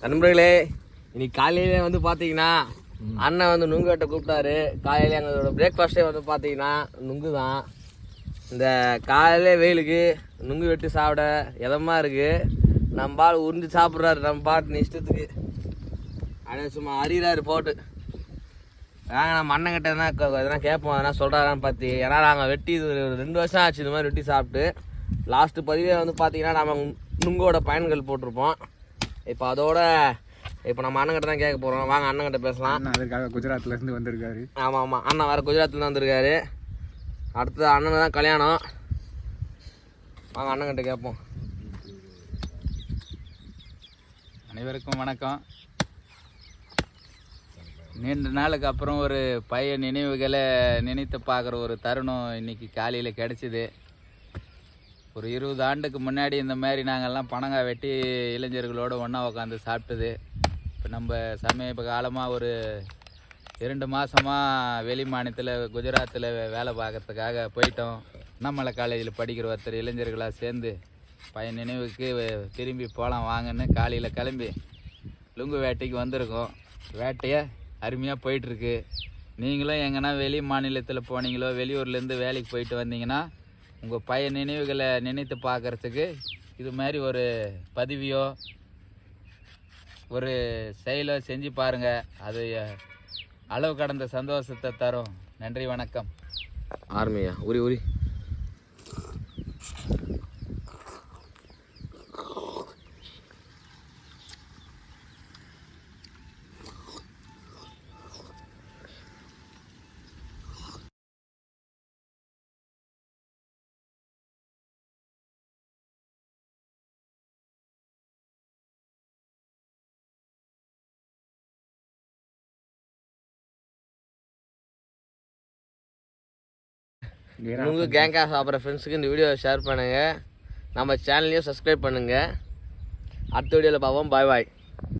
நண்பர்களே, இன்னைக்கு காலையிலே வந்து பார்த்தீங்கன்னா அண்ணன் வந்து நுங்கு வெட்ட கூப்பிட்டாரு. காலையில் எங்களோட பிரேக்ஃபாஸ்ட்டே வந்து பார்த்தீங்கன்னா நுங்கு தான். இந்த காலையிலே வெயிலுக்கு நுங்கு வெட்டி சாப்பிட இதமாக இருக்குது. நம்ம பால் உறிஞ்சு சாப்பிட்றாரு நம்ம பாட்டு இஷ்டத்துக்கு. அப்படியே சும்மா அறிகிறாரு போட்டு. நாங்கள் நம்ம அண்ணங்கிட்ட எதனா கேட்போம், எதனா சொல்கிறாரான்னு பார்த்து. ஏன்னா நாங்கள் வெட்டி இது 2 வருஷம் ஆச்சு இந்த மாதிரி வெட்டி சாப்பிட்டு. லாஸ்ட்டு பதிவே வந்து பார்த்தீங்கன்னா நம்ம நுங்கோட பயன்கள் போட்டிருப்போம். இப்போ நம்ம அண்ணங்கிட்ட தான் கேட்க போகிறோம். வாங்க அண்ணங்கிட்ட பேசலாம். அதுக்காக குஜராத்லேருந்து வந்திருக்காரு. ஆமாம், அண்ணன் வேறு குஜராத்லேருந்து வந்திருக்காரு. அடுத்தது அண்ணன் தான் கல்யாணம். வாங்க அண்ணங்கிட்ட கேட்போம். அனைவருக்கும் வணக்கம். நீண்ட நாளுக்கு அப்புறம் ஒரு பையன் நினைவுகளை நினைத்து பார்க்குற ஒரு தருணம் இன்றைக்கி காலையில் கிடச்சிது. ஒரு 20 ஆண்டுக்கு முன்னாடி இந்த மாதிரி நாங்கள்லாம் பனங்காய் வெட்டி இளைஞர்களோடு ஒன்றா உட்காந்து சாப்பிட்டது. இப்போ நம்ம சமீப காலமாக ஒரு 2 மாதமாக வெளி மாநிலத்தில் குஜராத்தில் வேலை பார்க்குறதுக்காக போயிட்டோம். அண்ணாமலை காலேஜில் படிக்கிற ஒருத்தர் இளைஞர்களாக சேர்ந்து பையன் நினைவுக்கு திரும்பி போகலாம் வாங்கன்னு காலையில் கிளம்பி லுங்கு வேட்டைக்கு வந்திருக்கோம். வேட்டையை அருமையாக போயிட்டுருக்கு. நீங்களும் எங்கன்னா வெளி மாநிலத்தில் போனீங்களோ வெளியூர்லேருந்து வேலைக்கு போயிட்டு வந்தீங்கன்னா உங்கள் பையன் நினைவுகளை நினைத்து பார்க்குறதுக்கு இது மாதிரி ஒரு பதிவையோ ஒரு செயலோ செஞ்சு பாருங்கள். அது அளவு கடந்த சந்தோஷத்தை தரும். நன்றி, வணக்கம். ஆர்மியா உரி உங்கள் கேங்காக சாப்பிட்ற ஃப்ரெண்ட்ஸுக்கு இந்த வீடியோவை ஷேர் பண்ணுங்கள். நம்ம சேனலையும் சப்ஸ்கிரைப் பண்ணுங்கள். அடுத்த வீடியோவில் பார்ப்போம். பாய் பாய்.